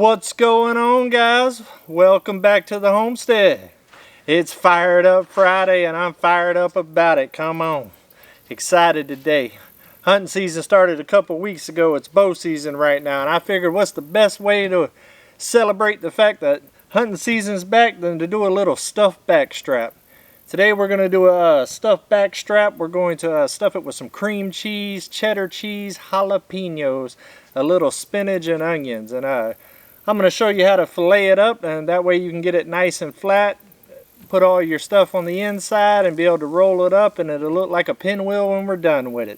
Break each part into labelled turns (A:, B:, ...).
A: What's going on, guys? Welcome back to the homestead. It's Fired Up Friday and I'm fired up about it. Come on. Excited today. Hunting season started a couple weeks ago. It's bow season right now, and I figured what's the best way to celebrate the fact that hunting season's back than to do a little stuffed backstrap. Today we're going to do a stuffed backstrap. We're going to stuff it with some cream cheese, cheddar cheese, jalapenos, a little spinach and onions, and I'm going to show you how to fillet it up, and that way you can get it nice and flat, put all your stuff on the inside and be able to roll it up, and it'll look like a pinwheel when we're done with it.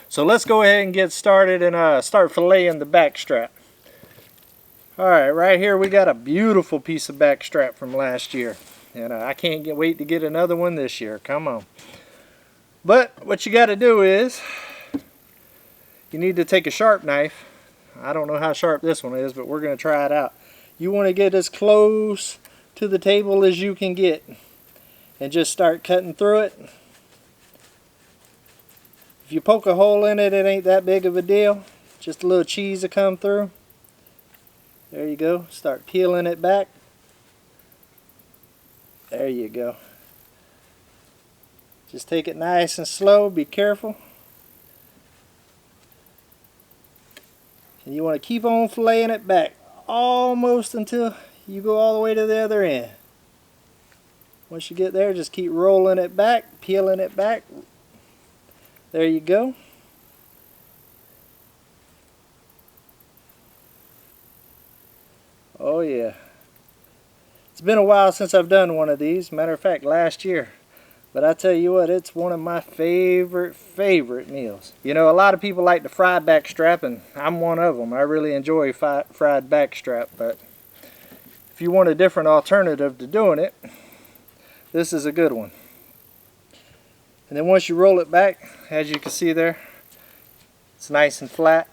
A: So let's go ahead and get started and start filleting the backstrap. Alright, right here we got a beautiful piece of backstrap from last year. And I can't wait to get another one this year. Come on. But what you got to do is you need to take a sharp knife. I don't know how sharp this one is, but we're going to try it out. You want to get as close to the table as you can get and just start cutting through it. If you poke a hole in it, it ain't that big of a deal. Just a little cheese to come through. There you go. Start peeling it back. There you go. Just take it nice and slow. Be careful. And you want to keep on filleting it back almost until you go all the way to the other end. Once you get there, just keep rolling it back, peeling it back. There you go. Oh yeah. It's been a while since I've done one of these. Matter of fact, last year. But I tell you what, it's one of my favorite meals. You know, a lot of people like the fried backstrap, and I'm one of them. I really enjoy fried backstrap, but if you want a different alternative to doing it, this is a good one. And then once you roll it back, as you can see there, it's nice and flat.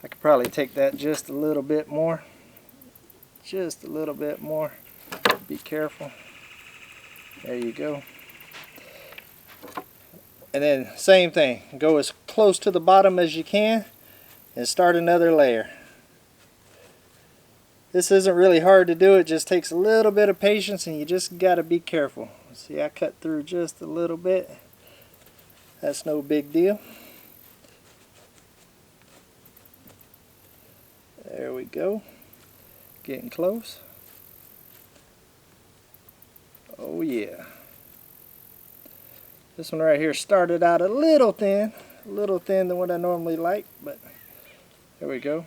A: I could probably take that just a little bit more. Just a little bit more. Be careful. There you go. And then same thing. Go as close to the bottom as you can and start another layer. This isn't really hard to do. It just takes a little bit of patience, and you just got to be careful. See, I cut through just a little bit. That's no big deal. There we go. Getting close. Oh yeah. This one right here started out a little thin than what I normally like, but there we go.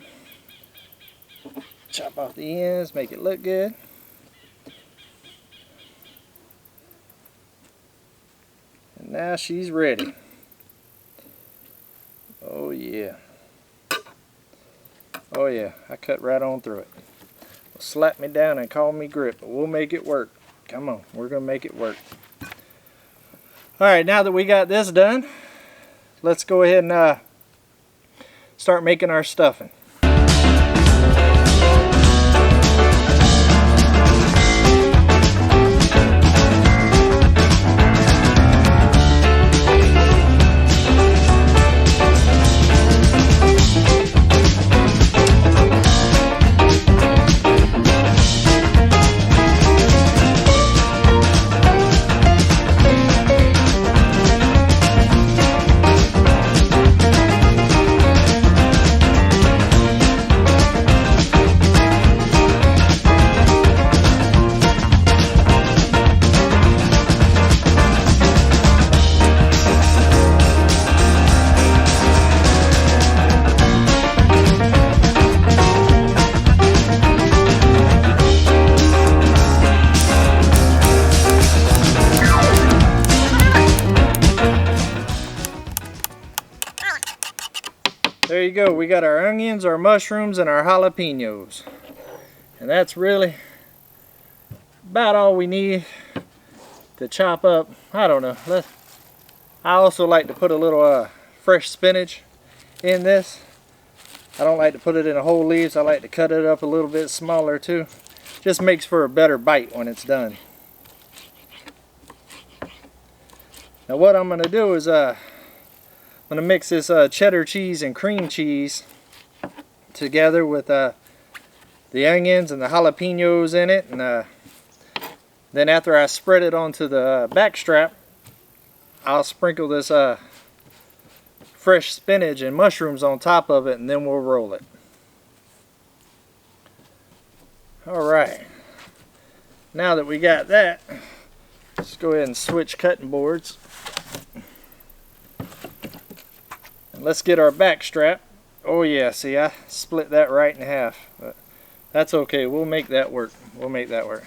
A: Chop off the ends, make it look good. And now she's ready. Oh yeah. Oh yeah, I cut right on through it. Well, slap me down and call me grip, but we'll make it work. Come on, we're going to make it work. Alright, now that we got this done, let's go ahead and start making our stuffing. There you go, we got our onions, our mushrooms, and our jalapenos. And that's really about all we need to chop up. I don't know. I also like to put a little fresh spinach in this. I don't like to put it in a whole leaves. I like to cut it up a little bit smaller too. Just makes for a better bite when it's done. Now what I'm going to do is I'm going to mix this cheddar cheese and cream cheese together with the onions and the jalapenos in it, and then after I spread it onto the backstrap, I'll sprinkle this fresh spinach and mushrooms on top of it, and then we'll roll it. Alright, now that we got that, let's go ahead and switch cutting boards. And let's get our backstrap. Oh yeah, see, I split that right in half, but that's okay. We'll make that work. We'll make that work.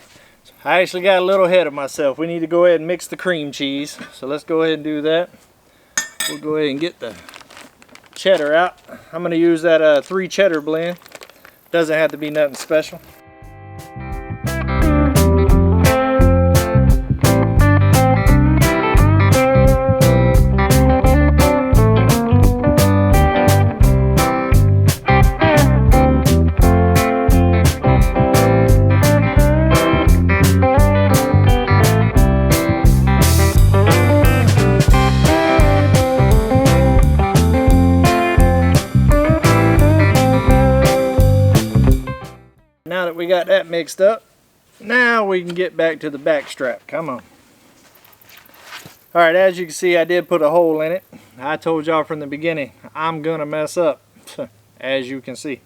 A: I actually got a little ahead of myself. We need to go ahead and mix the cream cheese. So let's go ahead and do that. We'll go ahead and get the cheddar out. I'm going to use that 3 cheddar blend. Doesn't have to be nothing special. Now that we got that mixed up, now we can get back to the backstrap. Come on. Alright, as you can see, I did put a hole in it. I told y'all from the beginning, I'm gonna mess up, as you can see.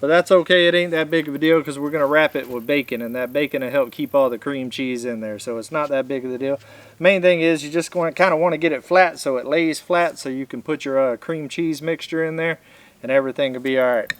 A: But that's okay, it ain't that big of a deal because we're gonna wrap it with bacon, and that bacon will help keep all the cream cheese in there, so it's not that big of a deal. Main thing is you just kind of want to get it flat so it lays flat so you can put your cream cheese mixture in there and everything will be alright.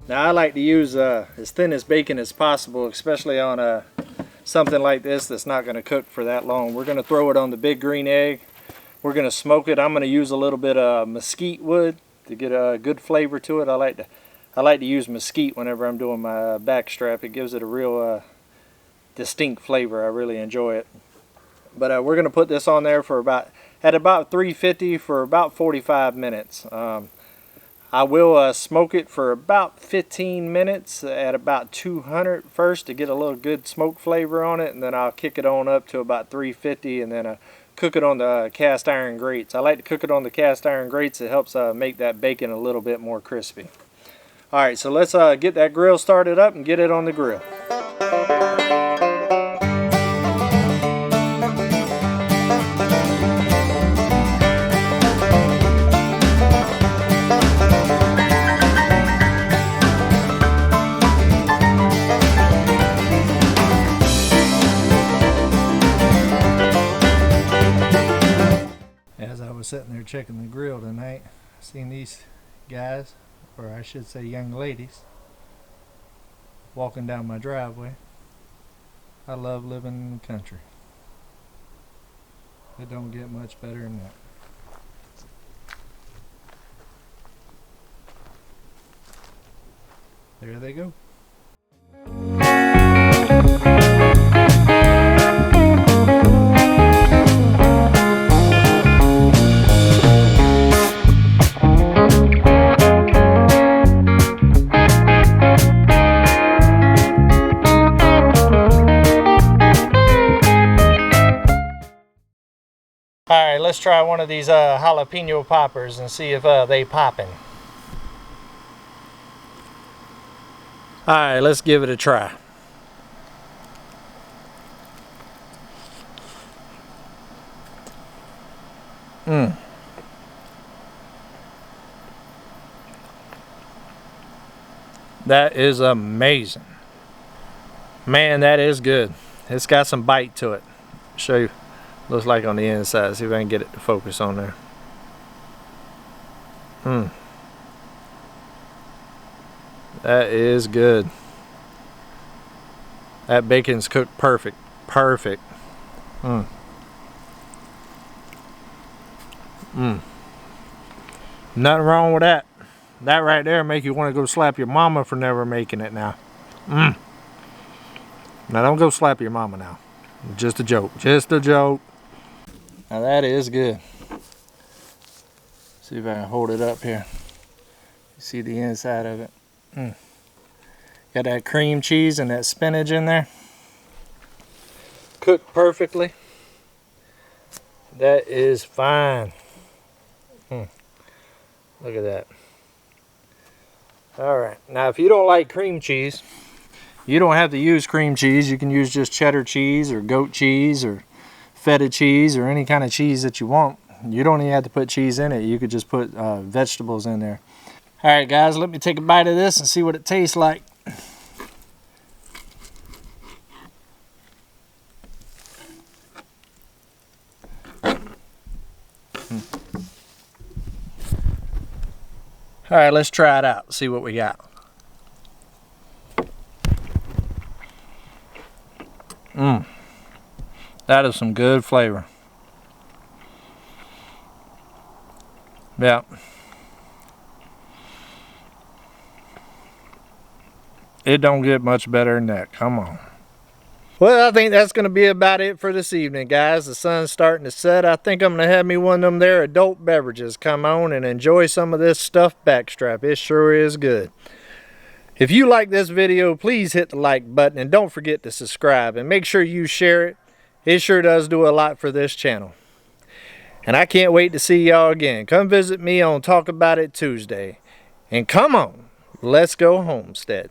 A: Now I like to use as thin as bacon as possible, especially on something like this that's not going to cook for that long. We're going to throw it on the big green egg. We're going to smoke it. I'm going to use a little bit of mesquite wood to get a good flavor to it. I like to use mesquite whenever I'm doing my backstrap. It gives it a real distinct flavor. I really enjoy it. But we're going to put this on there for at about 350 for about 45 minutes. I will smoke it for about 15 minutes at about 200 first to get a little good smoke flavor on it, and then I'll kick it on up to about 350 and then cook it on the cast iron grates. I like to cook it on the cast iron grates. It helps make that bacon a little bit more crispy. Alright, so let's get that grill started up and get it on the grill. As I was sitting there checking the grill tonight, I seen these guys, or I should say young ladies, walking down my driveway. I love living in the country. It don't get much better than that. There they go. Alright, let's try one of these jalapeno poppers and see if they poppin'. Alright, let's give it a try. That is amazing. Man, that is good. It's got some bite to it. Show you. Looks like on the inside. See if I can get it to focus on there. That is good. That bacon's cooked perfect. Perfect. Nothing wrong with that. That right there make you want to go slap your mama for never making it now. Now don't go slap your mama now. Just a joke. Just a joke. Now that is good. See if I can hold it up here. You see the inside of it. Got that cream cheese and that spinach in there. Cooked perfectly. That is fine. Look at that. Alright, now if you don't like cream cheese, you don't have to use cream cheese. You can use just cheddar cheese or goat cheese or feta cheese or any kind of cheese that you want. You don't even have to put cheese in it. You could just put vegetables in there. Alright guys, let me take a bite of this and see what it tastes like. Alright, let's try it out, see what we got. That is some good flavor. Yeah. It don't get much better than that. Come on. Well, I think that's going to be about it for this evening, guys. The sun's starting to set. I think I'm going to have me one of them there adult beverages. Come on and enjoy some of this stuffed backstrap. It sure is good. If you like this video, please hit the like button and don't forget to subscribe. And make sure you share it. It sure does do a lot for this channel. And I can't wait to see y'all again. Come visit me on Talk About It Tuesday. And come on, let's go Homestead.